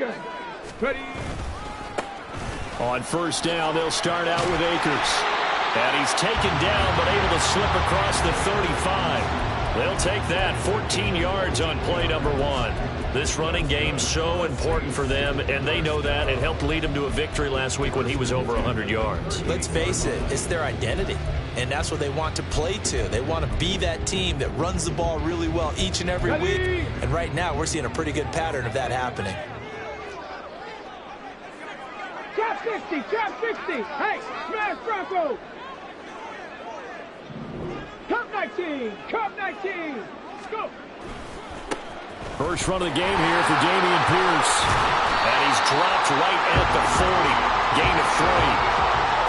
Ready. On first down, they'll start out with Akers. And he's taken down, but able to slip across the 35. They'll take that 14 yards on play number 1. This running game's so important for them, and they know that. It helped lead them to a victory last week when he was over 100 yards. Let's face it, it's their identity, and that's what they want to play to. They want to be that team that runs the ball really well each and every week, and right now we're seeing a pretty good pattern of that happening. Trap 60, trap 60. Hey, smash Bronco. Cup 19, Cup 19. Go. First run of the game here for Dameon Pierce. And he's dropped right at the 40. Gain of 3.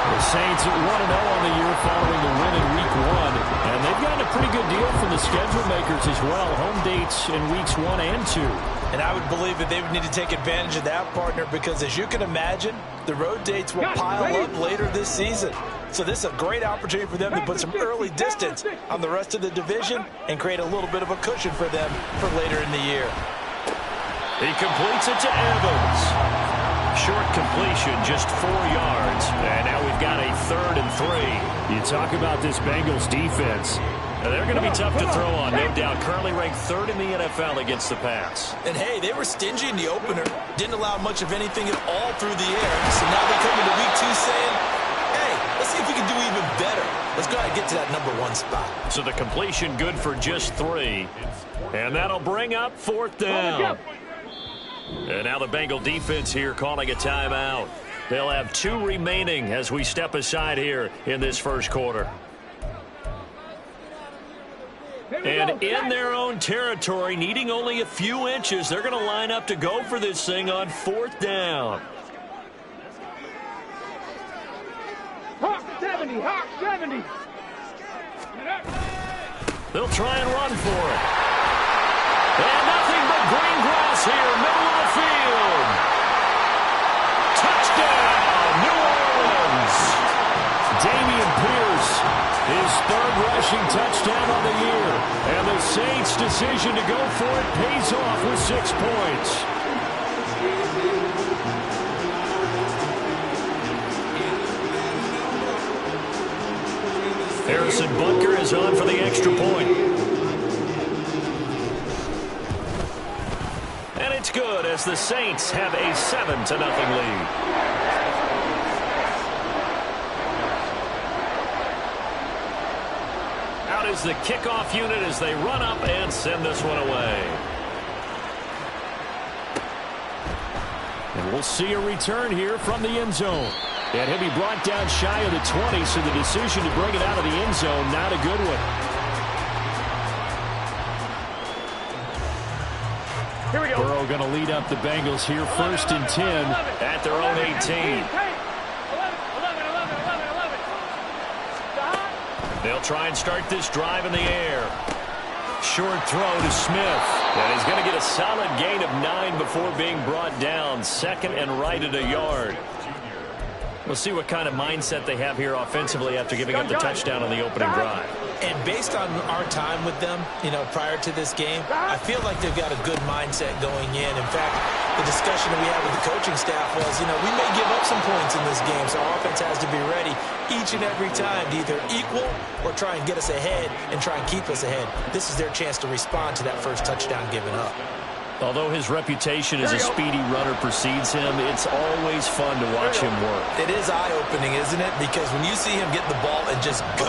The Saints 1-0 on the year following the win in Week 1. And they've gotten a pretty good deal from the schedule makers as well. Home dates in Weeks 1 and 2. And I would believe that they would need to take advantage of that, partner, because as you can imagine, the road dates will pile up later this season. So this is a great opportunity for them to put some early distance on the rest of the division and create a little bit of a cushion for them for later in the year. He completes it to Evans. Short completion, just 4 yards. And now we've got a 3rd and 3. You talk about this Bengals defense. They're going to be tough to throw on, no doubt. Currently ranked 3rd in the NFL against the pass. And, hey, they were stingy in the opener. Didn't allow much of anything at all through the air. So now they come into Week 2 saying, hey, let's see if we can do even better. Let's go ahead and get to that number 1 spot. So the completion good for just 3. And that'll bring up 4th down. And now the Bengal defense here calling a timeout. They'll have 2 remaining as we step aside here in this first quarter. And in their own territory, needing only a few inches, they're going to line up to go for this thing on 4th down. Hawk 70, Hawk 70. They'll try and run for it. And nothing but green grass here, middle of the field. Touchdown, New Orleans. Dameon Pierce, his 3rd rushing touchdown on the year. And the Saints' decision to go for it pays off with 6 points. Harrison Butker is on for the extra point. And it's good as the Saints have a 7-0 lead. Out is the kickoff unit as they run up and send this one away. And we'll see a return here from the end zone. And he'll be brought down shy of the 20, so the decision to bring it out of the end zone, not a good one. Here we go. Burrow going to lead up the Bengals here, 1st and 10 at their own 18. They'll try and start this drive in the air. Short throw to Smith. And he's going to get a solid gain of 9 before being brought down. 2nd and right at a yard. We'll see what kind of mindset they have here offensively after giving up the touchdown on the opening drive. And based on our time with them, prior to this game, I feel like they've got a good mindset going in. In fact, the discussion that we had with the coaching staff was, we may give up some points in this game, so our offense has to be ready each and every time to either equal or try and get us ahead and try and keep us ahead. This is their chance to respond to that first touchdown given up. Although his reputation as a speedy runner precedes him, it's always fun to watch him work. It is eye-opening, isn't it? Because when you see him get the ball and just go,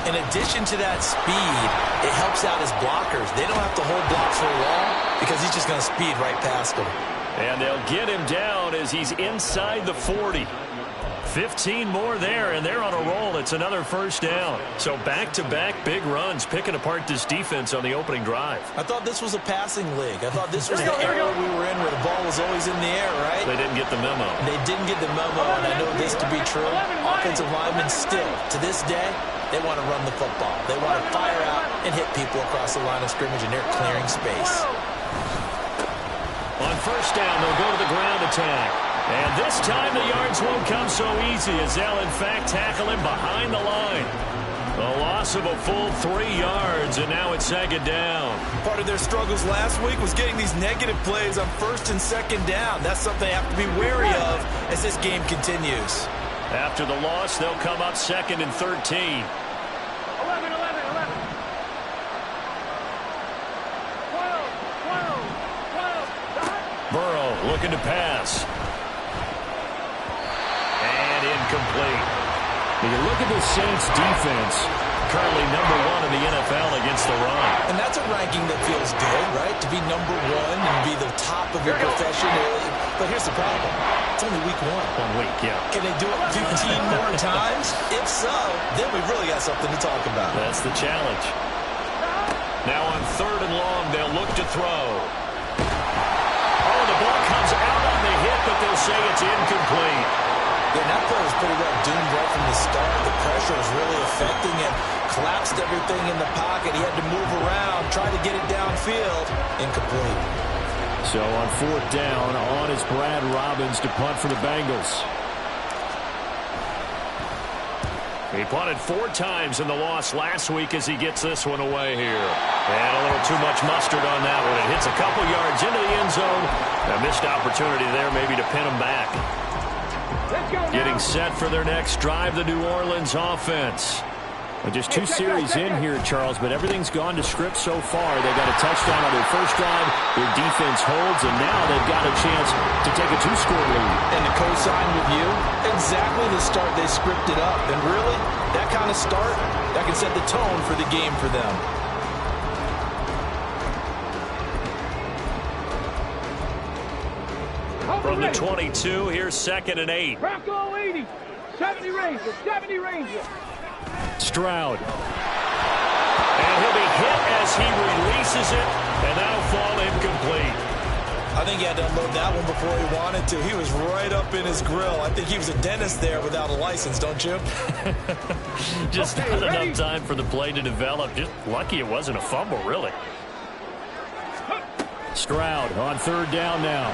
in addition to that speed, it helps out his blockers. They don't have to hold blocks for long because he's just going to speed right past them. And they'll get him down as he's inside the 40. 15 more there, and they're on a roll. It's another 1st down. So back-to-back big runs, picking apart this defense on the opening drive. I thought this was a passing league. I thought this was the era we were in where the ball was always in the air, right? They didn't get the memo. They didn't get the memo, and I know this to be true. Offensive linemen still, to this day, they want to run the football. They want to fire out and hit people across the line of scrimmage, and they're clearing space. On 1st down, they'll go to the ground attack. And this time the yards won't come so easy as they'll, in fact, tackle him behind the line. A loss of a full 3 yards, and now it's second down. Part of their struggles last week was getting these negative plays on first and second down. That's something they have to be wary of as this game continues. After the loss, they'll come up second and 13. 11. 12. Burrow looking to pass. And incomplete. When you look at the Saints defense, currently number 1 in the NFL against the run. And that's a ranking that feels good, right? To be number 1 and be the top of your profession. But here's the problem. It's only week 1. 1 week, yeah. Can they do it 15 more times? If so, then we've really got something to talk about. That's the challenge. Now on 3rd and long, they'll look to throw. Oh, the ball comes out on the hit, but they'll say it's incomplete. Yeah, that play was pretty well doomed right from the start. The pressure was really affecting him. Collapsed everything in the pocket. He had to move around, try to get it downfield. Incomplete. So on 4th down, on is Brad Robbins to punt for the Bengals. He punted 4 times in the loss last week as he gets this one away here. And a little too much mustard on that one. It hits a couple yards into the end zone. A missed opportunity there maybe to pin him back. Getting set for their next drive, the New Orleans offense. Well, just 2 series in here, Charles, but everything's gone to script so far. They got a touchdown on their first drive. Their defense holds, and now they've got a chance to take a 2-score lead. And to co-sign with you, exactly the start they scripted up. And really, that kind of start, that can set the tone for the game for them. From the 22, here's 2nd and 8. Bronco 80. 70 Ranger. 70 Ranger. Stroud. And he'll be hit as he releases it, and that'll fall incomplete. I think he had to unload that one before he wanted to. He was right up in his grill. I think he was a dentist there without a license, don't you? Just not enough time for the play to develop. Just lucky it wasn't a fumble, really. Stroud on 3rd down now.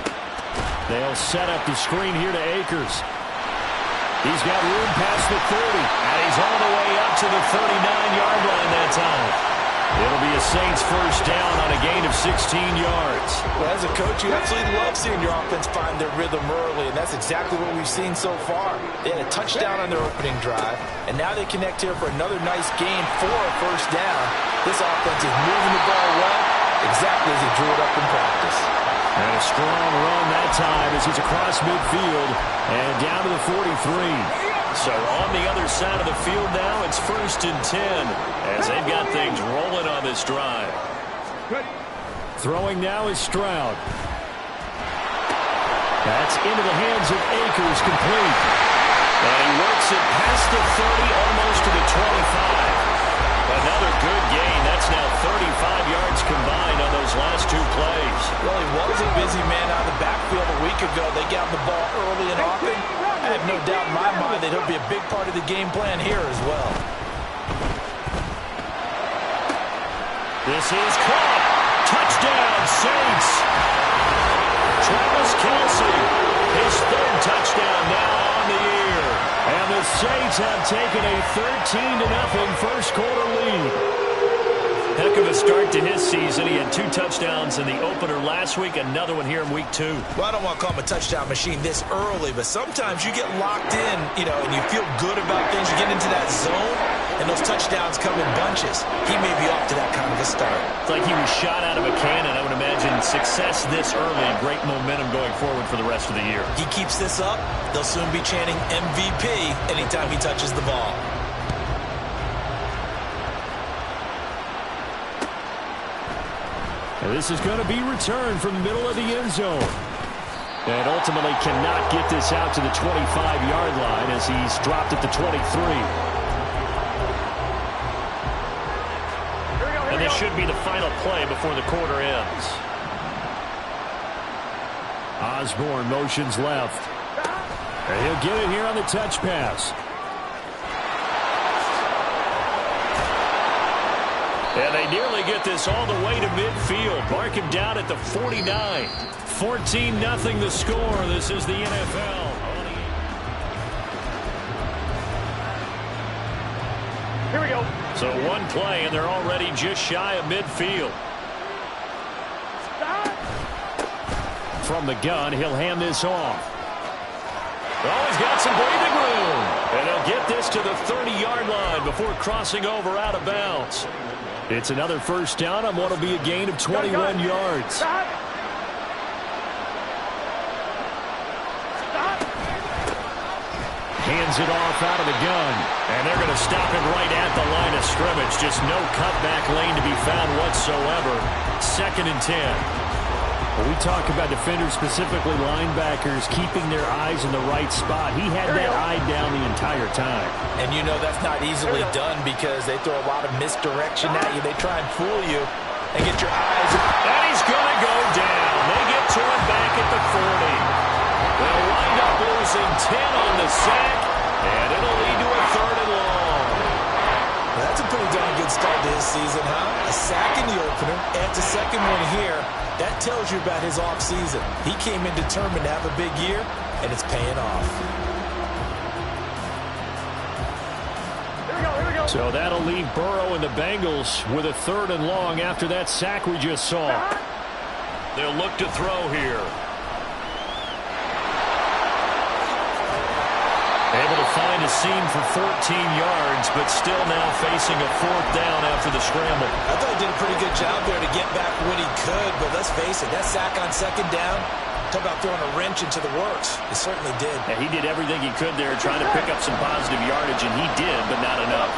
They'll set up the screen here to Akers. He's got room past the 30, and he's all the way up to the 39-yard line that time. It'll be a Saints first down on a gain of 16 yards. Well, as a coach, you absolutely love seeing your offense find their rhythm early, and that's exactly what we've seen so far. They had a touchdown on their opening drive, and now they connect here for another nice gain for a first down. This offense is moving the ball well, exactly as they drew it up in practice. And a strong run that time as he's across midfield and down to the 43. So on the other side of the field now, it's 1st and 10 as they've got things rolling on this drive. Throwing now is Stroud. That's into the hands of Akers, complete. And he works it past the 30, almost to the 25. Another good gain. That's now 35 yards combined on those last 2 plays. Well, he was a busy man out of the backfield a week ago. They got the ball early and often. I have no doubt in my mind that he'll be a big part of the game plan here as well. This is caught. Touchdown, Saints. Travis Kelce, his 3rd touchdown now on the year. And the Saints have taken a 13-0 first-quarter lead. Heck of a start to his season. He had 2 touchdowns in the opener last week, another one here in week 2. Well, I don't want to call him a touchdown machine this early, but sometimes you get locked in, and you feel good about things. You get into that zone, and those touchdowns come in bunches. He may be off to that kind of a start. It's like he was shot out of a cannon. I would imagine success this early and great momentum going forward for the rest of the year. He keeps this up, they'll soon be chanting MVP anytime he touches the ball. And this is going to be returned from the middle of the end zone. And ultimately cannot get this out to the 25-yard line as he's dropped at the 23. And this should be the final play before the quarter ends. Osborne motions left. And he'll get it here on the touch pass. And they nearly get this all the way to midfield. Mark him down at the 49. 14-0 the score. This is the NFL. Here we go. So one play, and they're already just shy of midfield. From the gun, he'll hand this off. Oh, he's got some breathing room. And they'll get this to the 30-yard line before crossing over out of bounds. It's another first down on what will be a gain of 21 yards. Stop. Hands it off out of the gun. And they're going to stop him right at the line of scrimmage. Just no cutback lane to be found whatsoever. 2nd and 10. When we talk about defenders, specifically linebackers, keeping their eyes in the right spot, he had that eye down the entire time. And you know that's not easily done because they throw a lot of misdirection at you. They try and fool you and get your eyes. And he's going to go down. They get to him back at the 40. They'll wind up losing 10 on the sack, and it'll lead to a 3rd and long. Well, that's a pretty darn good start to his season, huh? A sack in the opener, adds a second one here. That tells you about his offseason. He came in determined to have a big year, and it's paying off. Here we go. So that'll leave Burrow and the Bengals with a 3rd and long after that sack we just saw. They'll look to throw here. Able to find a seam for 14 yards, but still now facing a 4th down after the scramble. I thought he did a pretty good job there to get back when he could, but let's face it, that sack on 2nd down, talk about throwing a wrench into the works. He certainly did. Yeah, he did everything he could there trying to pick up some positive yardage, and he did, but not enough.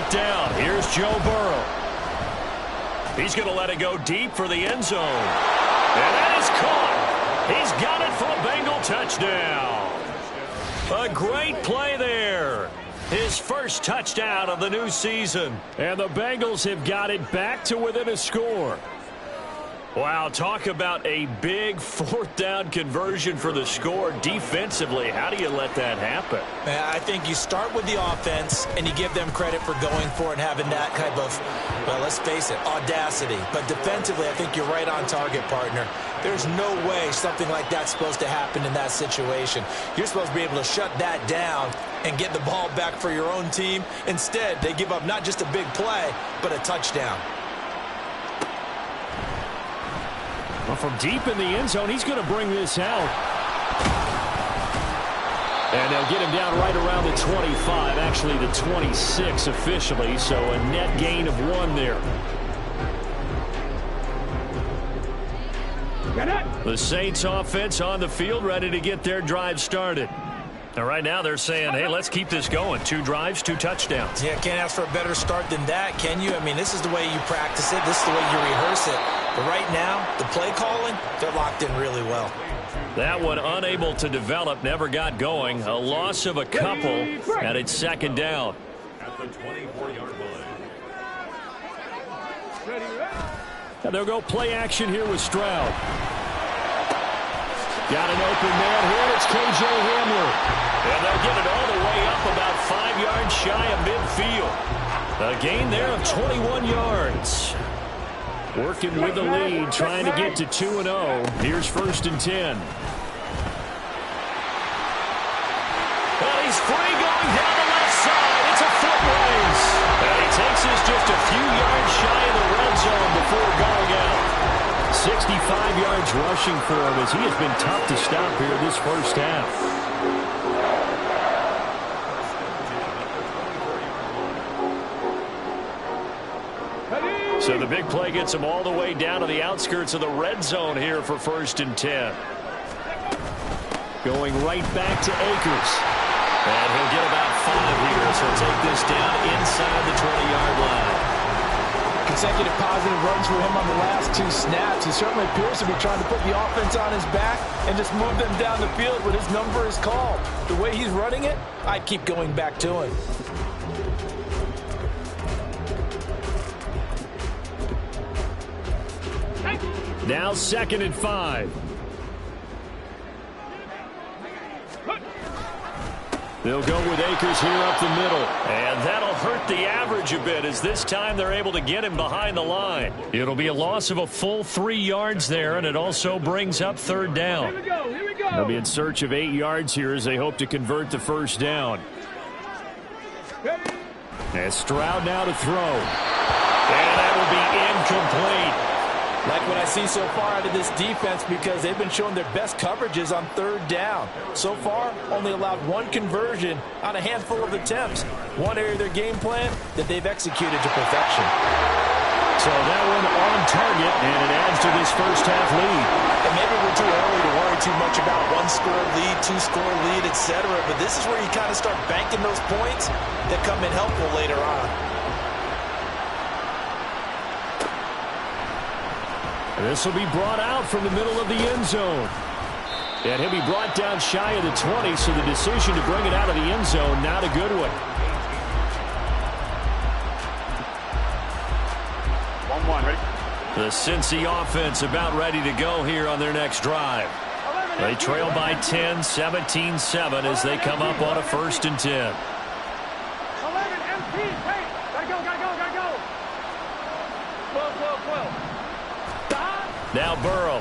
Down. Here's Joe Burrow. He's going to let it go deep for the end zone. And that is caught. He's got it for a Bengal touchdown. A great play there. His first touchdown of the new season. And the Bengals have got it back to within a score. Wow, talk about a big 4th down conversion for the score defensively. How do you let that happen? I think you start with the offense and you give them credit for going for it and having that type of, well, let's face it, audacity. But defensively, I think you're right on target, partner. There's no way something like that's supposed to happen in that situation. You're supposed to be able to shut that down and get the ball back for your own team. Instead, they give up not just a big play, but a touchdown. Well, from deep in the end zone, he's going to bring this out. And they'll get him down right around the 25, actually the 26 officially, so a net gain of 1 there. The Saints offense on the field, ready to get their drive started. Now, right now, they're saying, hey, let's keep this going. 2 drives, 2 touchdowns. Yeah, can't ask for a better start than that, can you? I mean, this is the way you practice it. This is the way you rehearse it. But right now, the play calling, they're locked in really well. That one unable to develop, never got going. A loss of a couple, and it's 2nd down. At the 24-yard line. And they'll go play action here with Stroud. Got an open man here. It's K.J. Hamler. And they'll get it all the way up about 5 yards shy of midfield. A gain there of 21 yards. Working with the lead, trying to get to 2-0. Here's 1st and 10. Well, he's free going down the left side. It's a foot race. And he takes us just a few yards shy of the red zone before going out. 65 yards rushing for him as he has been tough to stop here this first half. So the big play gets him all the way down to the outskirts of the red zone here for 1st and 10. Going right back to Akers. And he'll get about 5 here, so take this down inside the 20-yard line. Consecutive positive runs for him on the last 2 snaps. He certainly appears to be trying to put the offense on his back and just move them down the field when his number is called. The way he's running it, I'd keep going back to him. Now 2nd and 5. They'll go with Akers here up the middle. And that'll hurt the average a bit as this time they're able to get him behind the line. It'll be a loss of a full 3 yards there, and it also brings up third down. Here we go. Here we go. They'll be in search of 8 yards here as they hope to convert the first down. And Stroud now to throw. And that will be incomplete. Like what I see so far out of this defense because they've been showing their best coverages on third down. So far, only allowed 1 conversion on a handful of attempts. One area of their game plan that they've executed to perfection. So that one on target, and it adds to this first half lead. And maybe we're too early to worry too much about 1-score lead, 2-score lead, etc. But this is where you kind of start banking those points that come in helpful later on. This will be brought out from the middle of the end zone. And he'll be brought down shy of the 20, so the decision to bring it out of the end zone, not a good one. 1-1, ready? The Cincy offense about ready to go here on their next drive. They trail by 10, 17-7 as they come up on a 1st and 10. 11 MP. Hey, gotta go, gotta go, gotta go. 12, 12, 12. Now Burrow.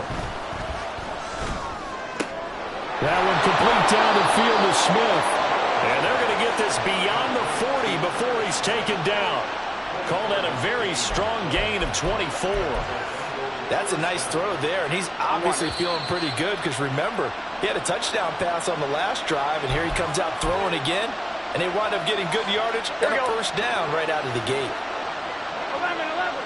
That one complete down the field to Smith. And they're going to get this beyond the 40 before he's taken down. Call that a very strong gain of 24. That's a nice throw there, and he's obviously feeling pretty good because remember, he had a touchdown pass on the last drive, and here he comes out throwing again, and they wind up getting good yardage and a first down right out of the gate. 11, 11.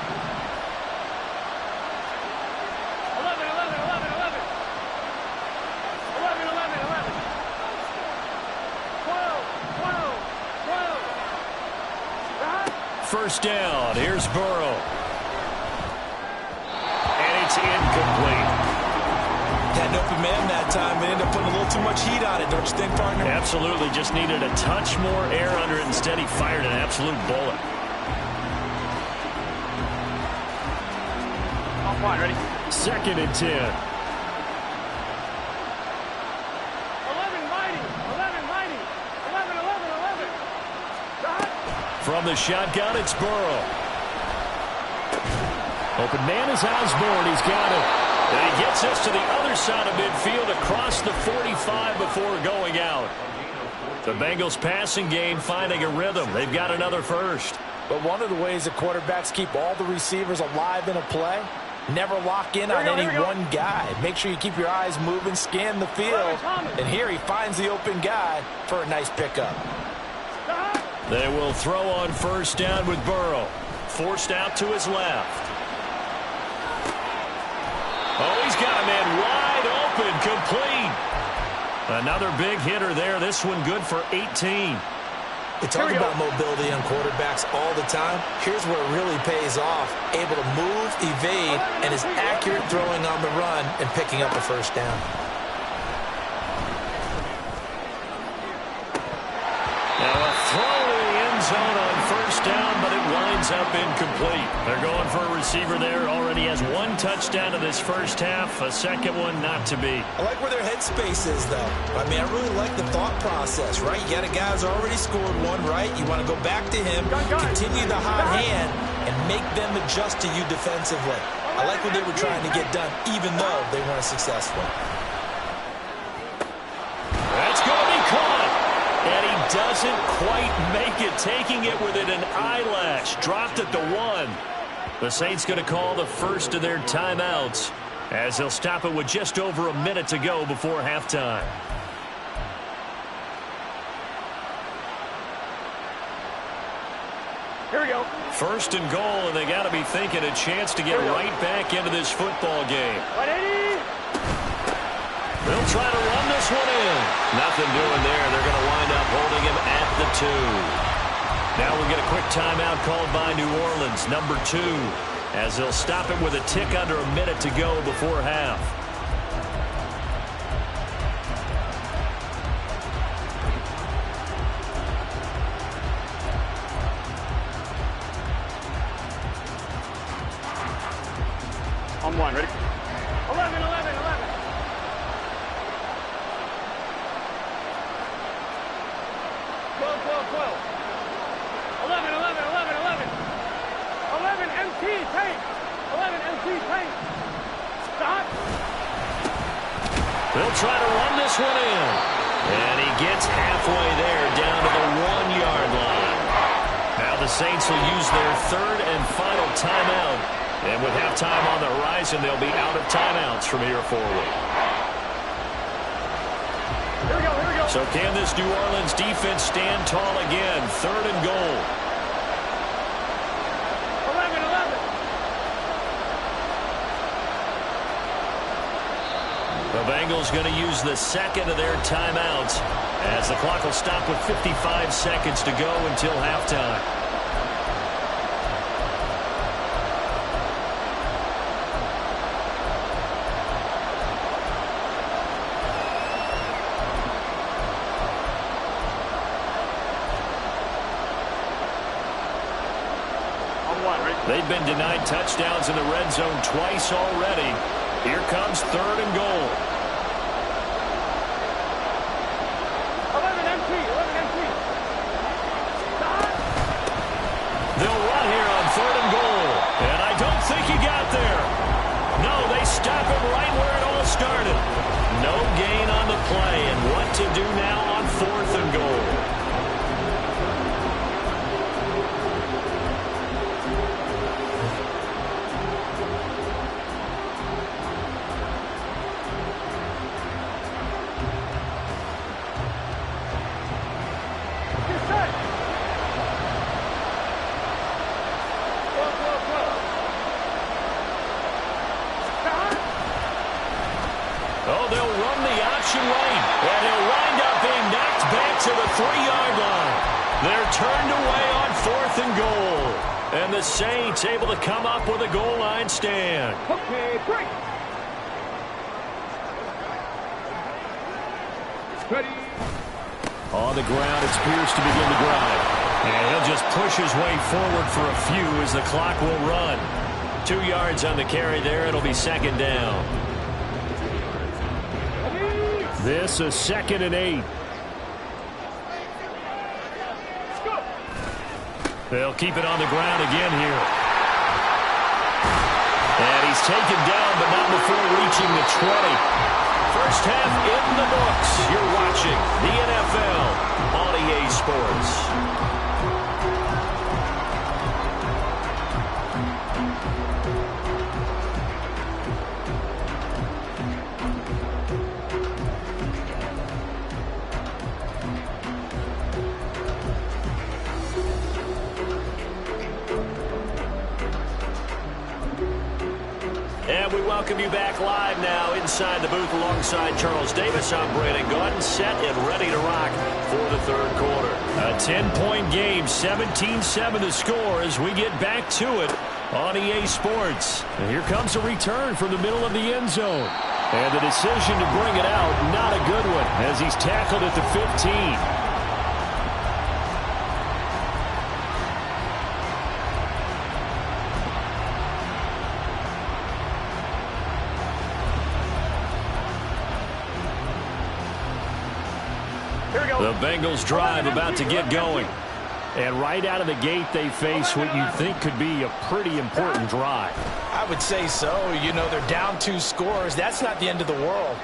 1st down. Here's Burrow. And it's incomplete. Had an open man that time, but ended up putting a little too much heat on it, don't you think, partner? Absolutely. Just needed a touch more air under it. Instead, he fired an absolute bullet. On point, ready? 2nd and 10. 11 mighty. 11 mighty. 11, 11, 11. From the shotgun, it's Burrow. Open man is Osborne. He's got it. And he gets us to the other side of midfield across the 45 before going out. The Bengals passing game finding a rhythm. They've got another first. But one of the ways that quarterbacks keep all the receivers alive in a play, never lock in on any one guy. Make sure you keep your eyes moving, scan the field. And here he finds the open guy for a nice pickup. They will throw on 1st down with Burrow. Forced out to his left. Oh, he's got a man wide open, complete. Another big hitter there. This one good for 18. We talk about mobility on quarterbacks all the time. Here's where it really pays off. Able to move, evade, and is accurate throwing on the run and picking up a first down. Now a throw to the end zone on 1st down, but it winds up incomplete. They're going for a receiver there. Already has 1 touchdown in this first half. A second one not to be. I like where their headspace is, though. I mean, I really like the thought process, right? You got a guy who's already scored one, right? You want to go back to him, continue the hot hand, and make them adjust to you defensively. I like what they were trying to get done, even though they weren't successful. That's going to be caught. And he doesn't quite make it, taking it within an eyelash. Dropped at the 1. The Saints going to call the first of their timeouts as they'll stop it with just over a minute to go before halftime. Here we go. 1st and goal, and they got to be thinking a chance to get right back into this football game. 180. They'll try to run this one in. Nothing doing there. They're going to wind up holding him at the 2. Now we'll get a quick timeout called by New Orleans, number 2, as they'll stop it with a tick under a minute to go before half. On 1, ready? 11, 11, 11. 11, 11, 11, 11. 11 MT paint. 11 MT paint. Stop. They'll try to run this one in. And he gets halfway there, down to the 1-yard line. Now the Saints will use their third and final timeout. And with halftime on the horizon, they'll be out of timeouts from here forward. Here we go, here we go. So can this New Orleans defense stand tall again? Third and goal. 11, 11. The Bengals going to use the second of their timeouts as the clock will stop with 55 seconds to go until halftime. They've been denied touchdowns in the red zone twice already. Here comes third and goal. 11 MT, 11 MT. Stop. They'll run here on third and goal. And I don't think he got there. No, they stop him right where it all started. No gain on the play. And what to do now on fourth and goal? Oh, they'll run the option right, and he'll wind up being knocked back to the 3-yard line. They're turned away on fourth and goal, and the Saints able to come up with a goal line stand. Okay, break. Ready. On the ground, it's Pierce to begin the drive. And he'll just push his way forward for a few as the clock will run. 2 yards on the carry there. It'll be second down. This is 2nd and 8. They'll keep it on the ground again here. And he's taken down, but not before reaching the 20. First half in the books. You're watching the NFL on EA Sports. And we welcome you back live now inside the booth alongside Charles Davis. I'm Brandon Gaudin, set and ready to rock for the third quarter. A 10-point game, 17-7 to score as we get back to it on EA Sports. And here comes a return from the middle of the end zone. And the decision to bring it out, not a good one, as he's tackled at the 15. The Bengals drive about to get going. And right out of the gate, they face what you think could be a pretty important drive. I would say so. You know, they're down 2 scores. That's not the end of the world.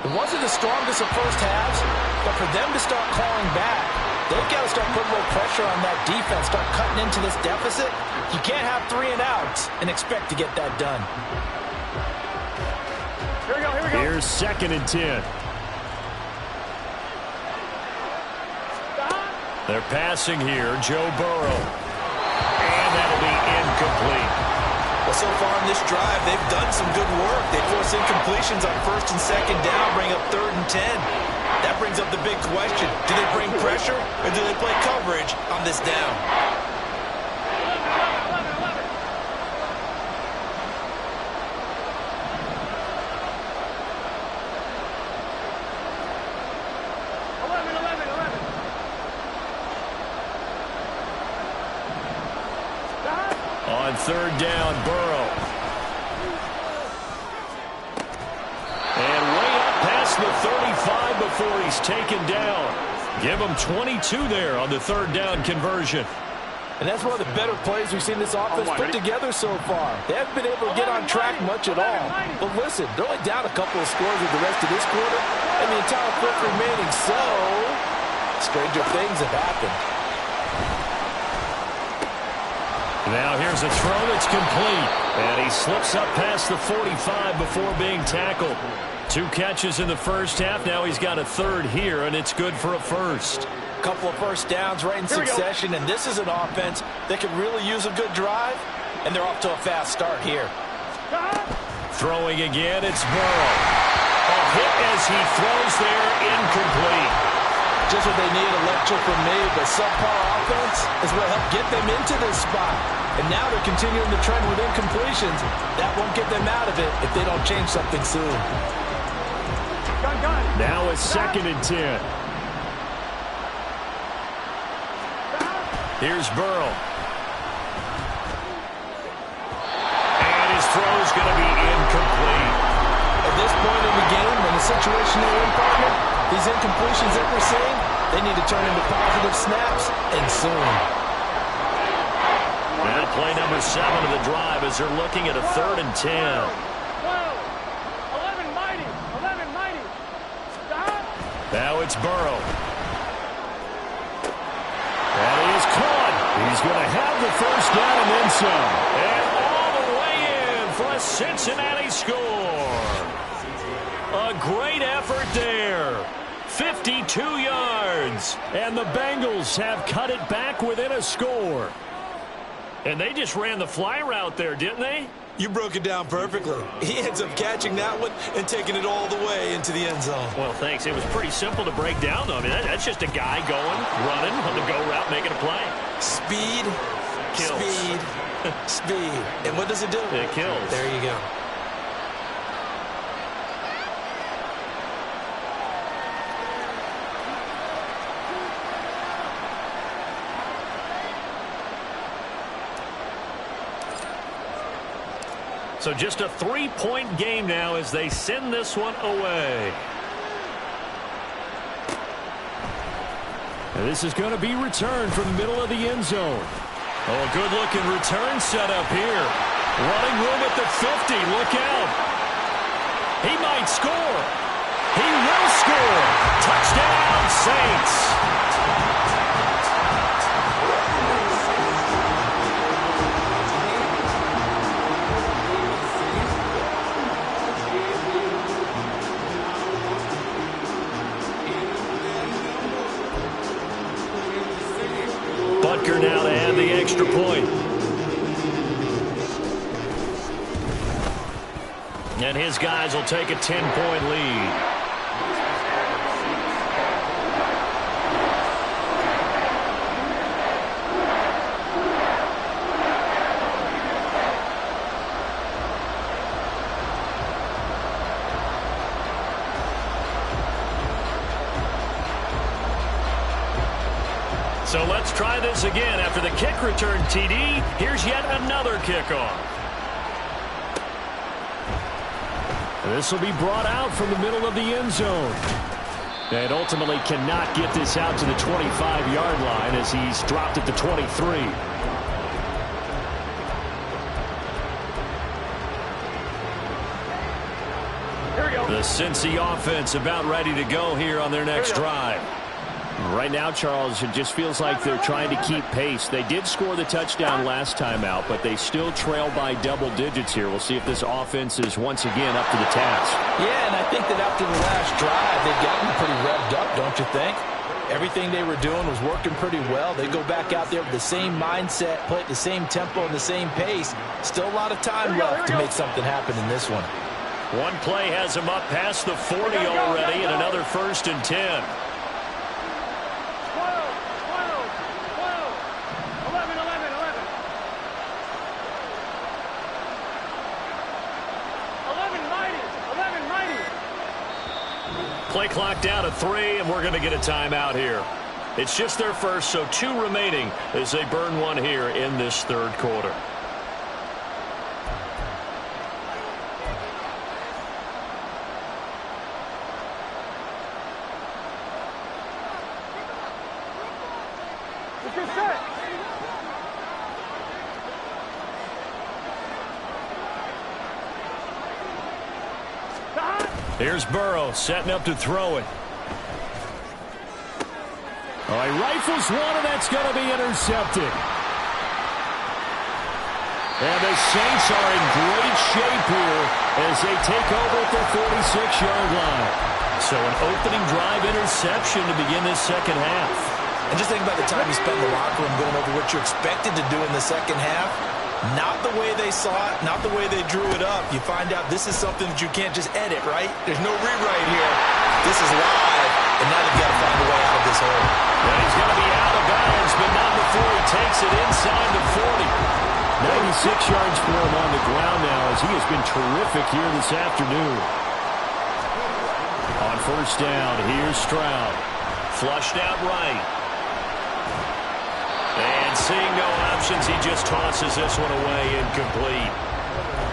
It wasn't the strongest of first halves, but for them to start calling back, they've got to start putting a little pressure on that defense, start cutting into this deficit. You can't have 3 and outs and expect to get that done. Here we go, here we go. Here's 2nd and 10. They're passing here, Joe Burrow. And that'll be incomplete. Well, so far in this drive, they've done some good work. They force incompletions on 1st and 2nd down, bring up 3rd and 10. That brings up the big question. Do they bring pressure or do they play coverage on this down? On 3rd down, Burrow. And way up past the 35 before he's taken down. Give them 22 there on the third down conversion. And that's one of the better plays we've seen this offense put together so far. They haven't been able to get on track much at all. But listen, they're only down a couple of scores with the rest of this quarter and the entire fourth remaining. So, stranger things have happened. Now here's a throw that's complete. And he slips up past the 45 before being tackled. 2 catches in the first half. Now he's got a third here, and it's good for a first. Couple of first downs right in succession, and this is an offense that could really use a good drive, and they're off to a fast start here. Throwing again, it's Burrow. A hit as he throws there, incomplete. Just what they need, a lecture from me, but subpar offense is what helped get them into this spot. And now they're continuing the trend with incompletions. That won't get them out of it if they don't change something soon. Now it's 2nd and 10. Here's Burrow. And his throw's going to be incomplete. At this point in the game, in the situation they're in, partner, these incompletions that we're seeing, they need to turn into positive snaps, and soon. Now play number 7 of the drive as they're looking at a 3rd and 10. 11 mighty. Now it's Burrow. And he is caught. He's going to have the first down and then some. And all the way in for a Cincinnati score. A great effort there. 52 yards. And the Bengals have cut it back within a score. And they just ran the fly route there, didn't they? You broke it down perfectly. He ends up catching that one and taking it all the way into the end zone. Well, thanks. It was pretty simple to break down, though. I mean, that's just a guy going, running on the go route, making a play. Speed, Kills. speed, speed. And what does it do? It kills. There you go. So just a 3-point game now as they send this one away. And this is going to be returned from the middle of the end zone. Oh, good-looking return set up here. Running room at the 50. Look out. He might score. He will score. Touchdown, Saints. Butker now to add the extra point. And his guys will take a 10-point lead. So let's try this again. After the kick return TD, here's yet another kickoff. This will be brought out from the middle of the end zone. And ultimately cannot get this out to the 25-yard line as he's dropped at the 23. The Cincy offense about ready to go here on their next drive. Right now, Charles, it just feels like they're trying to keep pace. They did score the touchdown last time out, but they still trail by double digits here. We'll see if this offense is once again up to the task. Yeah, and I think that after the last drive, they've gotten pretty revved up, don't you think? Everything they were doing was working pretty well. They go back out there with the same mindset, play at the same tempo and the same pace. Still a lot of time left to make something happen in this one. One play has him up past the 40 already, and another 1st and 10. 11 mighty. Play clock down to 3, and we're going to get a timeout here. It's just their first, so 2 remaining as they burn one here in this third quarter. Get your set. Here's Burrow setting up to throw it. All right, rifles one, and that's going to be intercepted. And the Saints are in great shape here as they take over at the 46-yard line. So an opening drive interception to begin this second half. And just think about the time you spent in the locker room going over what you expected to do in the second half. Not the way they saw it, not the way they drew it up. You find out this is something that you can't just edit, right? There's no rewrite here. This is live, and now they've got to find a way out of this hole. And he's going to be out of bounds, but not before he takes it inside the 40. 96 yards for him on the ground now as he has been terrific here this afternoon. On first down, here's Stroud. Flushed out right. And seeing no options, he just tosses this one away, incomplete.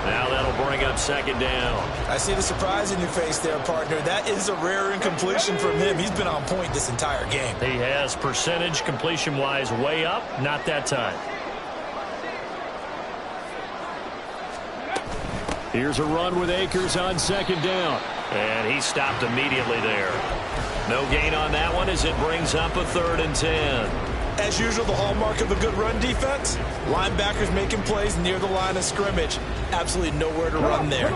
Now that'll bring up second down. I see the surprise in your face there, partner. That is a rare incompletion from him. He's been on point this entire game. He has percentage completion-wise way up, not that time. Here's a run with Akers on second down. And he stopped immediately there. No gain on that one as it brings up a 3rd and 10. As usual, the hallmark of a good run defense, linebackers making plays near the line of scrimmage. Absolutely nowhere to run there.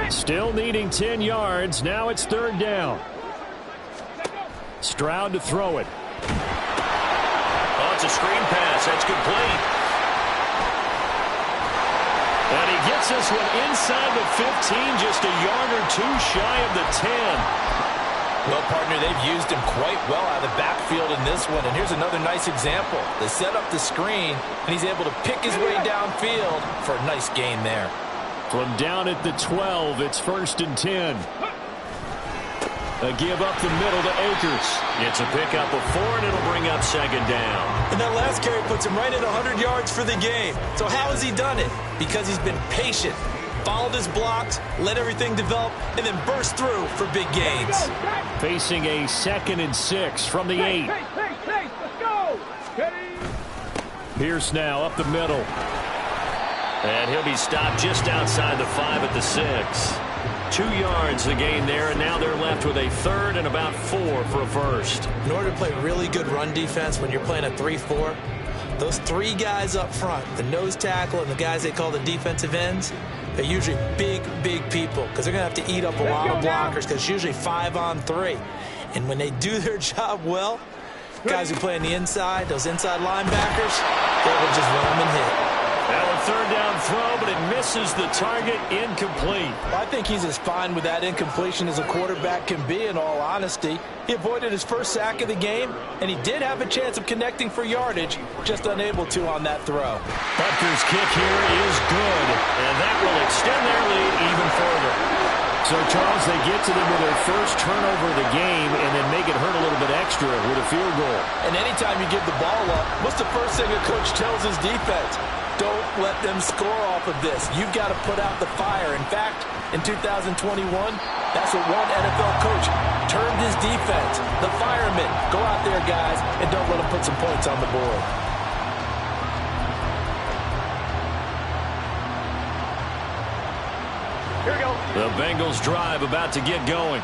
Still needing 10 yards. Now it's 3rd down. Stroud to throw it. Oh, it's a screen pass. That's complete. And he gets this one inside the 15, just a yard or two shy of the 10. Well, partner, they've used him quite well out of the backfield in this one. And here's another nice example. They set up the screen, and he's able to pick his way downfield for a nice gain there. From down at the 12, it's 1st and 10. A give up the middle to Akers. It's a pickup of 4, and it'll bring up second down. And that last carry puts him right at 100 yards for the game. So how has he done it? Because he's been patient, followed his blocks, let everything develop, and then burst through for big gains. Facing a 2nd and 6 from the 8. Let's go. Pierce now up the middle. And he'll be stopped just outside the 5 at the 6. 2 yards the gain there, and now they're left with a 3rd and about 4 for a first. In order to play really good run defense when you're playing a 3-4, those 3 guys up front, the nose tackle and the guys they call the defensive ends, they're usually big, big people because they're going to have to eat up a lot of blockers because it's usually 5 on 3. And when they do their job well, guys who play on the inside, those inside linebackers, they will just run them and hit. Now a 3rd down throw, but it misses the target, incomplete. I think he's as fine with that incompletion as a quarterback can be, in all honesty. He avoided his first sack of the game, and he did have a chance of connecting for yardage, just unable to on that throw. Butker's kick here is good, and that will extend their lead even further. So, Charles, they get to them with their first turnover of the game and then make it hurt a little bit extra with a field goal. And anytime you give the ball up, what's the first thing a coach tells his defense? Don't let them score off of this. You've got to put out the fire. In fact, in 2021, that's what one NFL coach termed his defense. The firemen. Go out there, guys, and don't let them put some points on the board. Here we go. The Bengals drive about to get going.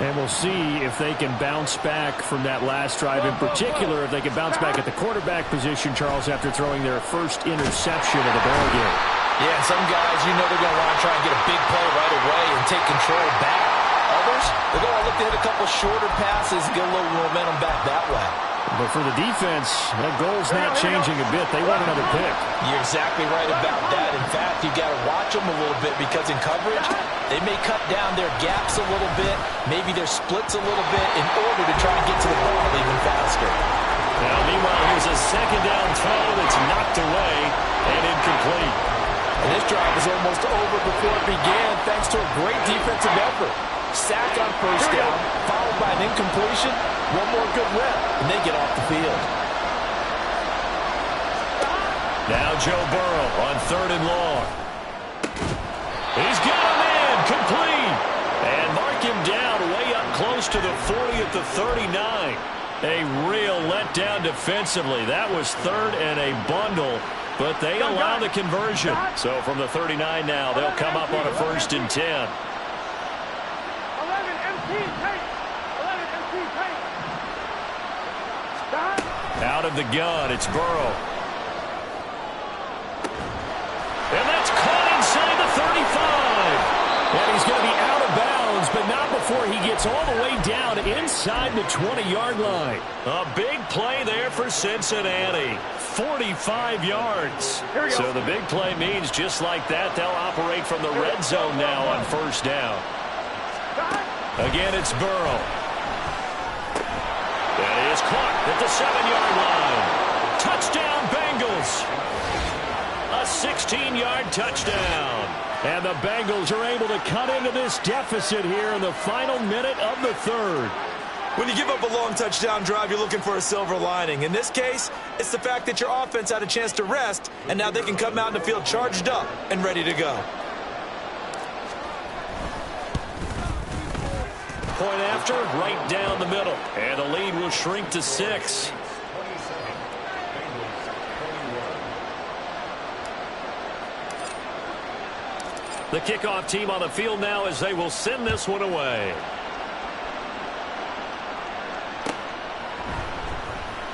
And we'll see if they can bounce back from that last drive. In particular, if they can bounce back at the quarterback position, Charles, after throwing their first interception of the ball game. Yeah, and some guys, you know they're going to want to try and get a big play right away and take control back. Others, they're going to look to hit a couple shorter passes, get a little momentum back that way. But for the defense, that goal's not changing a bit. They want another pick. You're exactly right about that. In fact, you got to watch them a little bit because in coverage, they may cut down their gaps a little bit, maybe their splits a little bit in order to try and get to the ball even faster. Now, meanwhile, here's a 2nd down throw that's knocked away and incomplete. And this drive was almost over before it began thanks to a great defensive effort. Sack on first down, followed by an incompletion. One more good rep, and they get off the field. Now Joe Burrow on 3rd and long. He's got a man, complete. And mark him down way up close to the 40 at the 39. A real letdown defensively. That was third and a bundle, but they allow the conversion. So from the 39 now, they'll come up on a 1st and 10. 11 empty tape. 11 empty tape. Stop. Out of the gun, it's Burrow. And that's caught inside the 35. And he's going to be out of bounds, but not before he gets all the way down inside the 20-yard line. A big play there for Cincinnati. 45 yards. So the big play means just like that, they'll operate from the red zone now on 1st down. Again, it's Burrow. That is caught at the 7-yard line. Touchdown, Bengals. A 16-yard touchdown. And the Bengals are able to cut into this deficit here in the final minute of the 3rd. When you give up a long touchdown drive, you're looking for a silver lining. In this case, it's the fact that your offense had a chance to rest, and now they can come out in the field charged up and ready to go. Point after, right down the middle. And the lead will shrink to 6. The kickoff team on the field now as they will send this one away.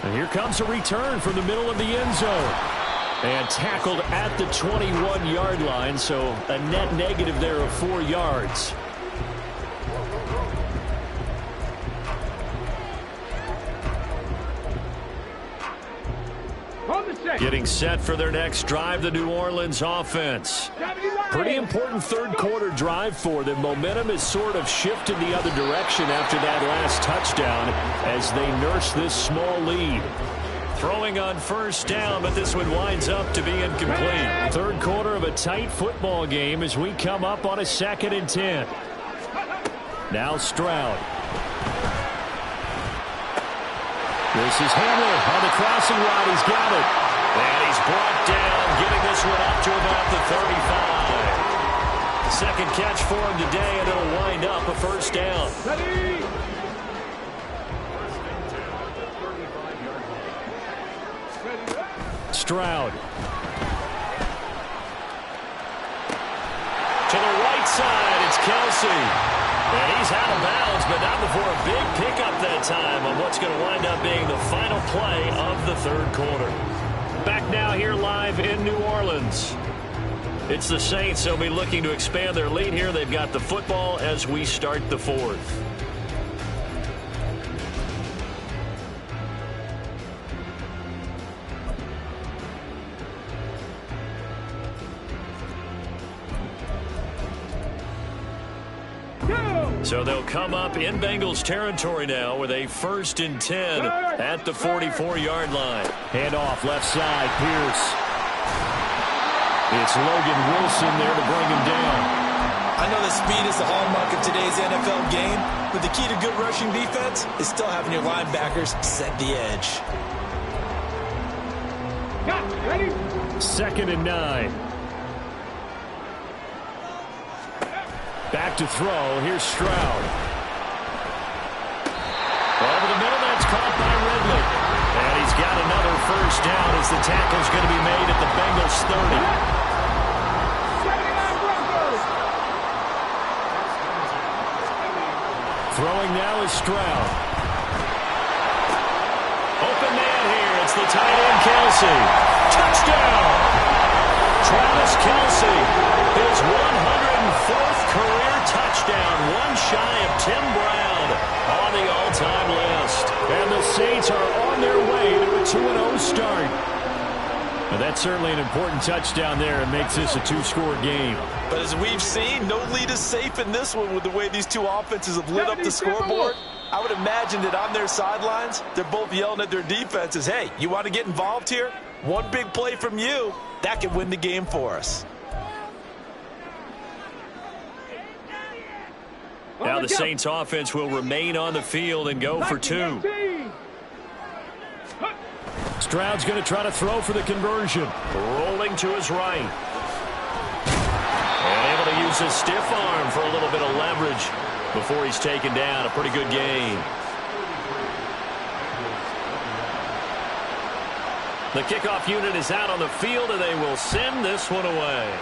And here comes a return from the middle of the end zone. And tackled at the 21-yard line, so a net negative there of 4 yards. Getting set for their next drive, the New Orleans offense. Pretty important 3rd quarter drive for them. Momentum is sort of shifted the other direction after that last touchdown as they nurse this small lead. Throwing on 1st down, but this one winds up to be incomplete. 3rd quarter of a tight football game as we come up on a 2nd and 10. Now Stroud. This is Hamler on the crossing route. He's got it. And he's brought down, getting this one up to about the 35. 2nd catch for him today, and it'll wind up a 1st down. Stroud. To the right side, it's Kelsey. And he's out of bounds, but not before a big pickup that time on what's going to wind up being the final play of the 3rd quarter. Back now here live in New Orleans. It's the Saints. They'll be looking to expand their lead here. They've got the football as we start the 4th. So they'll come up in Bengals territory now with a 1st and 10 at the 44-yard line. Handoff left side, Pierce. It's Logan Wilson there to bring him down. I know that speed is the hallmark of today's NFL game, but the key to good rushing defense is still having your linebackers set the edge. 2nd and 9. Back to throw. Here's Stroud. Over the middle, that's caught by Ridley. And he's got another 1st down as the tackle's going to be made at the Bengals 30. Throwing now is Stroud. Open man here. It's the tight end, Kelsey. Touchdown! Travis Kelsey, his 104th career touchdown, one shy of Tim Brown on the all-time list. And the Saints are on their way to a 2-0 start. Well, that's certainly an important touchdown there. It makes this a 2-score game. But as we've seen, no lead is safe in this one with the way these two offenses have lit up the scoreboard. I would imagine that on their sidelines, they're both yelling at their defenses, hey, you want to get involved here? One big play from you, that could win the game for us. Now the Saints offense will remain on the field and go for 2. Stroud's going to try to throw for the conversion. Rolling to his right. And able to use his stiff arm for a little bit of leverage before he's taken down. A pretty good game. The kickoff unit is out on the field, and they will send this one away.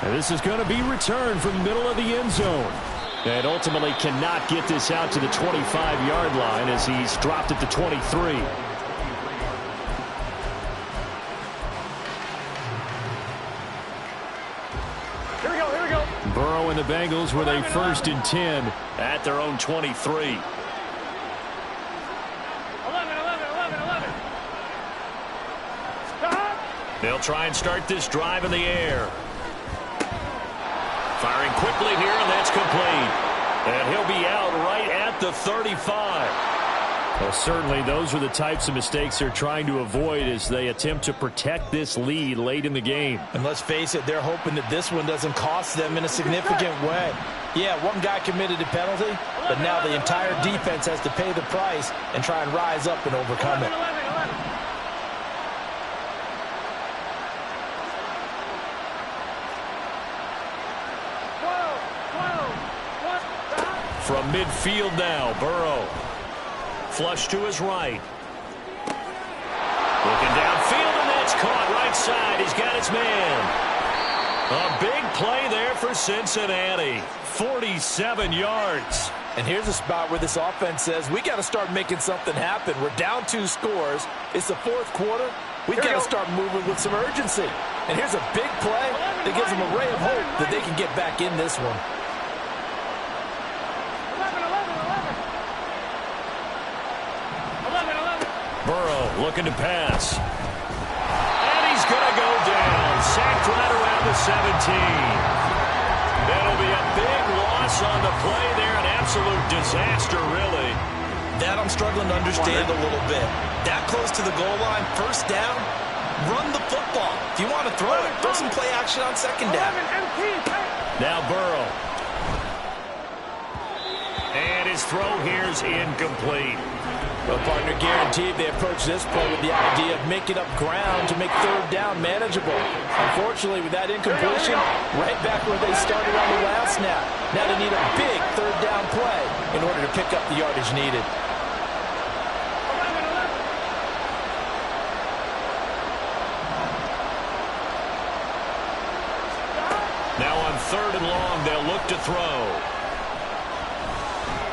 And this is going to be returned from the middle of the end zone. And ultimately cannot get this out to the 25-yard line as he's dropped it to 23. Here we go, here we go. Burrow and the Bengals with a 1st and 10 at their own 23. 11. Stop. They'll try and start this drive in the air. Firing quickly here, and that's complete. And he'll be out right at the 35. Well, certainly those are the types of mistakes they're trying to avoid as they attempt to protect this lead late in the game. And let's face it, they're hoping that this one doesn't cost them in a significant way. Yeah, one guy committed a penalty, but now the entire defense has to pay the price and try and rise up and overcome it. 11. From midfield now, Burrow. Flush to his right. Looking downfield, and that's caught right side. He's got his man. A big play there for Cincinnati. 47 yards. And here's a spot where this offense says, we got to start making something happen. We're down 2 scores. It's the 4th quarter. We've got to start moving with some urgency. And here's a big play that gives them a ray of hope that they can get back in this one. 11. Burrow looking to pass. And he's going to go down. Sacked right around the 17. That'll be a big loss on the play there. An absolute disaster, really. That I'm struggling to understand a little bit. That close to the goal line, 1st down, run the football. If you want to throw it, throw some play action on 2nd down. 11 MT. Now Burrow. And his throw here's incomplete. Well, partner, guaranteed they approach this play with the idea of making up ground to make 3rd down manageable. Unfortunately, with that incompletion, right back where they started on the last snap. Now they need a big 3rd down play in order to pick up the yardage needed. 11. Now on 3rd and long, they'll look to throw.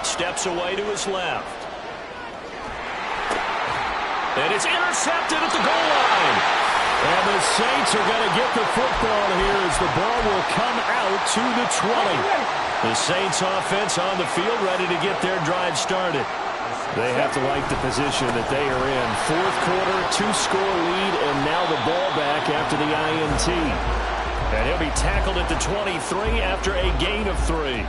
Steps away to his left. And it's intercepted at the goal line. And the Saints are going to get the football here as the ball will come out to the 20. The Saints offense on the field ready to get their drive started. They have to like the position that they are in. 4th quarter, 2-score lead, and now the ball back after the INT. And he'll be tackled at the 23 after a gain of 3.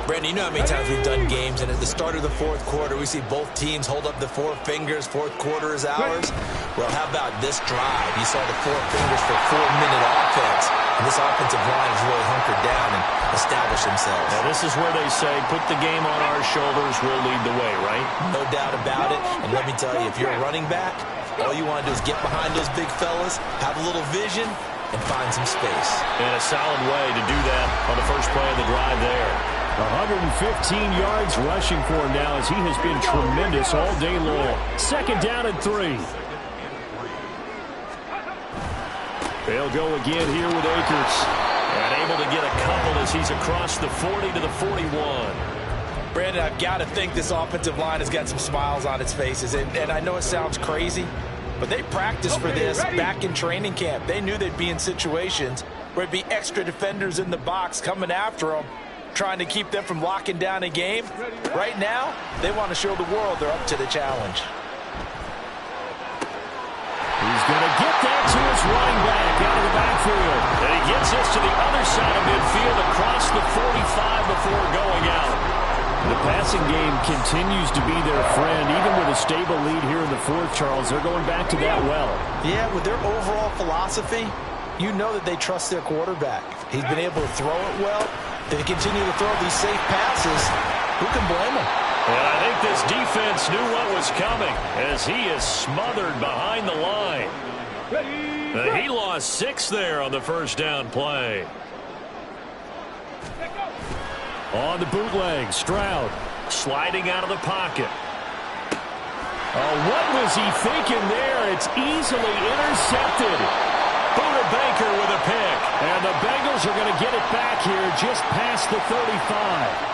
Brandon, you know how many times we've done games, and at the start of the 4th quarter, we see both teams hold up the 4 fingers. 4th quarter is ours. Well, how about this drive? You saw the 4 fingers for 4-minute offense. And this offensive line has really hunkered down and established themselves. Now, this is where they say, put the game on our shoulders, we'll lead the way, right? No doubt about it. And let me tell you, if you're a running back, all you want to do is get behind those big fellas, have a little vision, and find some space. And a solid way to do that on the first play of the drive there. 115 yards rushing for him now as he has been tremendous all day long. 2nd down and 3. They'll go again here with Akers. And able to get a couple as he's across the 40 to the 41. Brandon, I've got to think this offensive line has got some smiles on its faces. And I know it sounds crazy, but they practiced for this back in training camp. They knew they'd be in situations where it'd be extra defenders in the box coming after them, trying to keep them from locking down a game. Right now, they want to show the world they're up to the challenge. He's going to get that to his running back out of the backfield. And he gets this to the other side of midfield across the 45 before going out. The passing game continues to be their friend. Even with a stable lead here in the 4th, Charles, they're going back to that well. Yeah, with their overall philosophy, you know that they trust their quarterback. He's been able to throw it well. They continue to throw these safe passes. Who can blame him? And I think this defense knew what was coming as he is smothered behind the line. He lost 6 there on the 1st down play. On the bootleg, Stroud sliding out of the pocket. Oh, what was he thinking there? It's easily intercepted. Buda Baker with a pick. And the Bengals are going to get it back here just past the 35.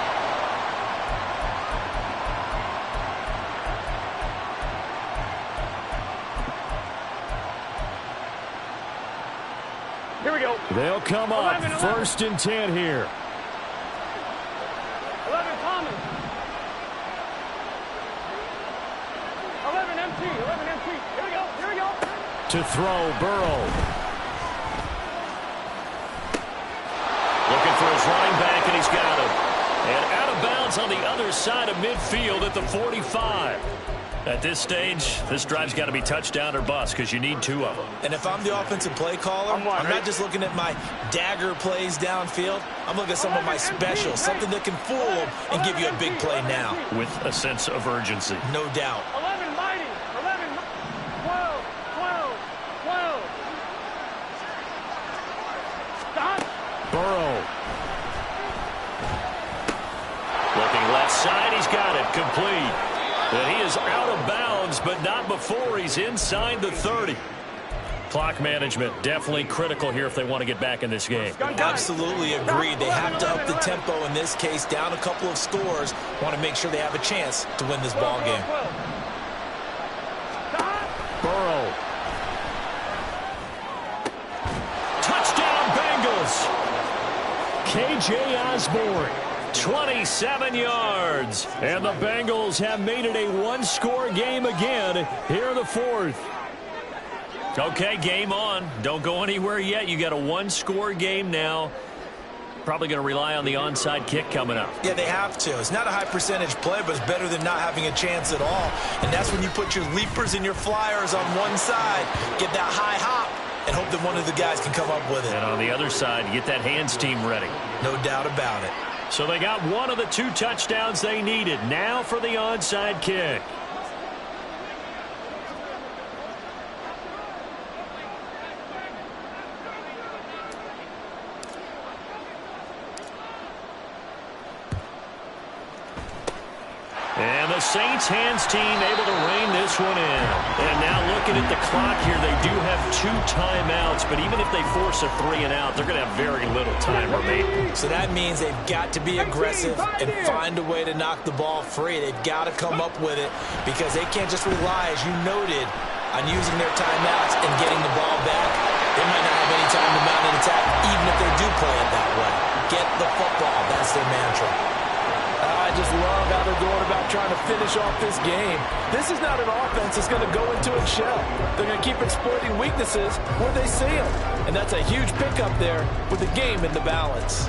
Here we go. They'll come up 11. 1st and 10 here. 11 Thomas. 11 MT. 11 MT. Here we go. Here we go. To throw, Burrow. Looking for his running back, and he's got him. And out of bounds on the other side of midfield at the 45. At this stage, this drive's got to be touchdown or bust because you need 2 of them. And if I'm the offensive play caller, I'm not just looking at my dagger plays downfield. I'm looking at some of my specials, something that can fool them and give you a big play now. With a sense of urgency. No doubt. 11 mighty. 11. 12. 12. 12. Stop. Burrow. Looking left side, he's got it. Complete. And he is out of bounds, but not before he's inside the 30. Clock management definitely critical here if they want to get back in this game. Absolutely agreed. They have to up the tempo in this case, down a couple of scores. Want to make sure they have a chance to win this ball game. Burrow. Touchdown Bengals. KJ Osborne. 27 yards. And the Bengals have made it a one-score game again here in the 4th. Okay, game on. Don't go anywhere yet. You got a one-score game now. Probably going to rely on the onside kick coming up. Yeah, they have to. It's not a high percentage play, but it's better than not having a chance at all. And that's when you put your leapers and your flyers on one side, get that high hop, and hope that one of the guys can come up with it. And on the other side, you get that hands team ready. No doubt about it. So they got one of the 2 touchdowns they needed. Now for the onside kick. And the Saints hands team able to rein this one in. And now looking at the clock here, they do have 2 timeouts, but even if they force a 3 and out, they're going to have very little time remaining. So that means they've got to be aggressive and find a way to knock the ball free. They've got to come up with it because they can't just rely, as you noted, on using their timeouts and getting the ball back. They might not have any time to mount an attack, even if they do play it that way. Get the football. That's their mantra. I just love how they're going about trying to finish off this game. This is not an offense that's going to go into its shell. They're going to keep exploiting weaknesses where they see them. And that's a huge pickup there with the game in the balance.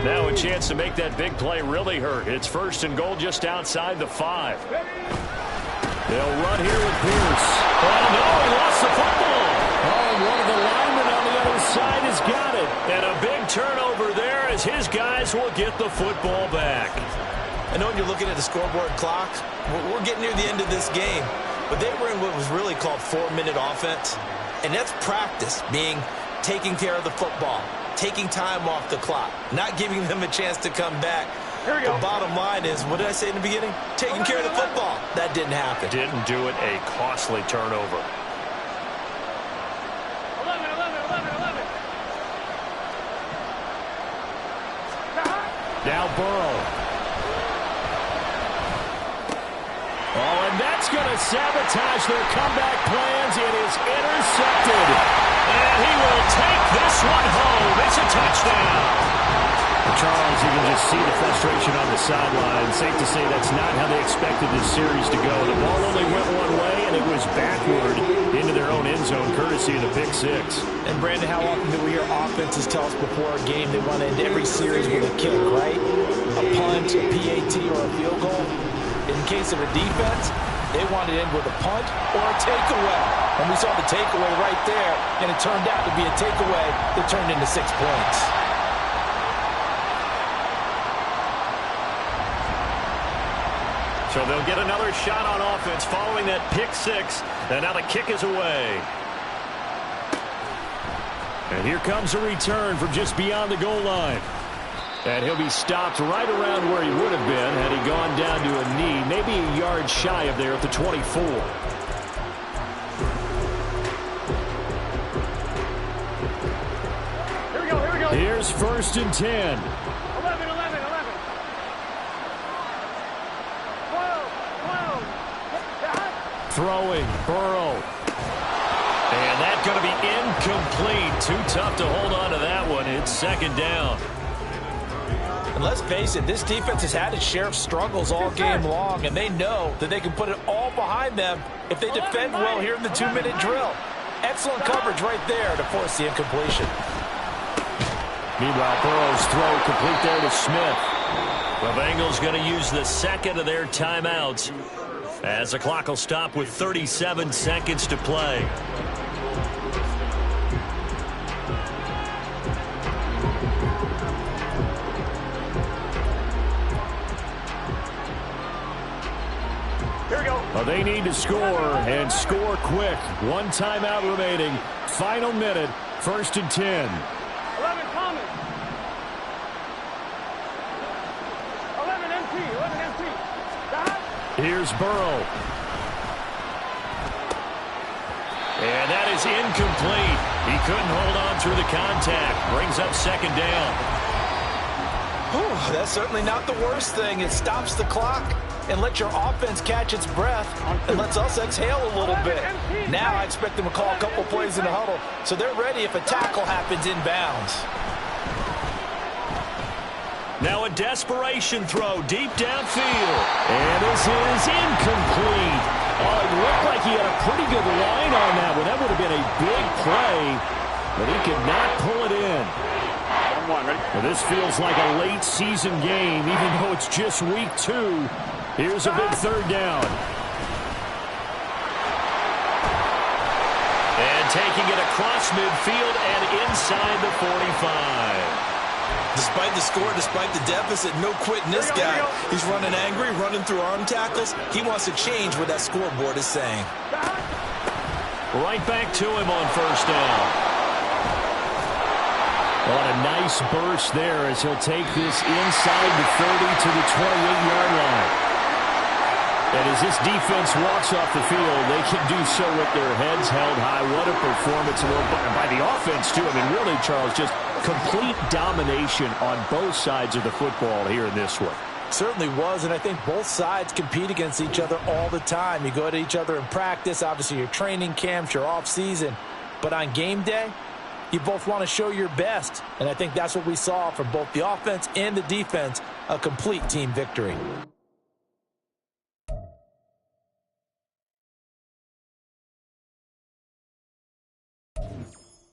Now a chance to make that big play really hurt. It's 1st and goal just outside the 5. They'll run here with Pierce. Oh, no, he lost the football. Oh, one of the linemen on the other side has got it. And a big turnover there as his guys will get the football back. I know when you're looking at the scoreboard clock, we're getting near the end of this game, but they were in what was really called 4-minute offense, and that's practice, being taking care of the football, taking time off the clock, not giving them a chance to come back. Here we go. The bottom line is, what did I say in the beginning? Taking care of the football. That didn't happen. Didn't do it, a costly turnover. 11, 11, 11, 11. Now Burrow. Oh, and that's going to sabotage their comeback plans. It is intercepted. And he will take this one home. It's a touchdown. Charles, you can just see the frustration on the sideline. Safe to say that's not how they expected this series to go. The ball only went one way, and it was backward into their own end zone, courtesy of the pick 6. And, Brandon, how often do we hear offenses tell us before a game they want to end every series with a kick, right? A punt, a PAT, or a field goal. In case of a defense, they want to end with a punt or a takeaway. And we saw the takeaway right there, and it turned out to be a takeaway that turned into 6 points. So they'll get another shot on offense following that pick 6. And now the kick is away. And here comes a return from just beyond the goal line. And he'll be stopped right around where he would have been had he gone down to a knee, maybe a yard shy of there at the 24. Here we go. Here's 1st and 10. 11. 12. Throwing, Burrow. And that's going to be incomplete. Too tough to hold on to that one. It's 2nd down. And let's face it, this defense has had its share of struggles all game long, and they know that they can put it all behind them if they defend well here in the 2-minute drill. Excellent coverage right there to force the incompletion. Meanwhile, Burrow's throw complete there to Smith. The Bengals going to use the 2nd of their timeouts as the clock will stop with 37 seconds to play. Well, they need to score, and score quick. 1 timeout remaining. Final minute, 1st and 10. 11 Thomas. 11 MT. Stop. Here's Burrow. And that is incomplete. He couldn't hold on through the contact. Brings up 2nd down. Whew, that's certainly not the worst thing. It stops the clock and lets your offense catch its breath and lets us exhale a little bit. Now I expect them to call a couple plays in the huddle so they're ready if a tackle happens inbounds. Now a desperation throw deep downfield. And this is incomplete. Oh, it looked like he had a pretty good line on that one. That would have been a big play, but he could not pull it in. Well, this feels like a late season game, even though it's just week 2. Here's a big 3rd down. And taking it across midfield and inside the 45. Despite the score, despite the deficit, no quitting this guy. He's running angry, running through arm tackles. He wants to change what that scoreboard is saying. Right back to him on 1st down. What a nice burst there as he'll take this inside the 30 to the 28-yard line. And as this defense walks off the field, they can do so with their heads held high. What a performance by the offense, too. I mean, really, Charles, just complete domination on both sides of the football here in this one. Certainly was, and I think both sides compete against each other all the time. You go to each other in practice, obviously your training camps, your off-season. But on game day, you both want to show your best, and I think that's what we saw from both the offense and the defense, a complete team victory.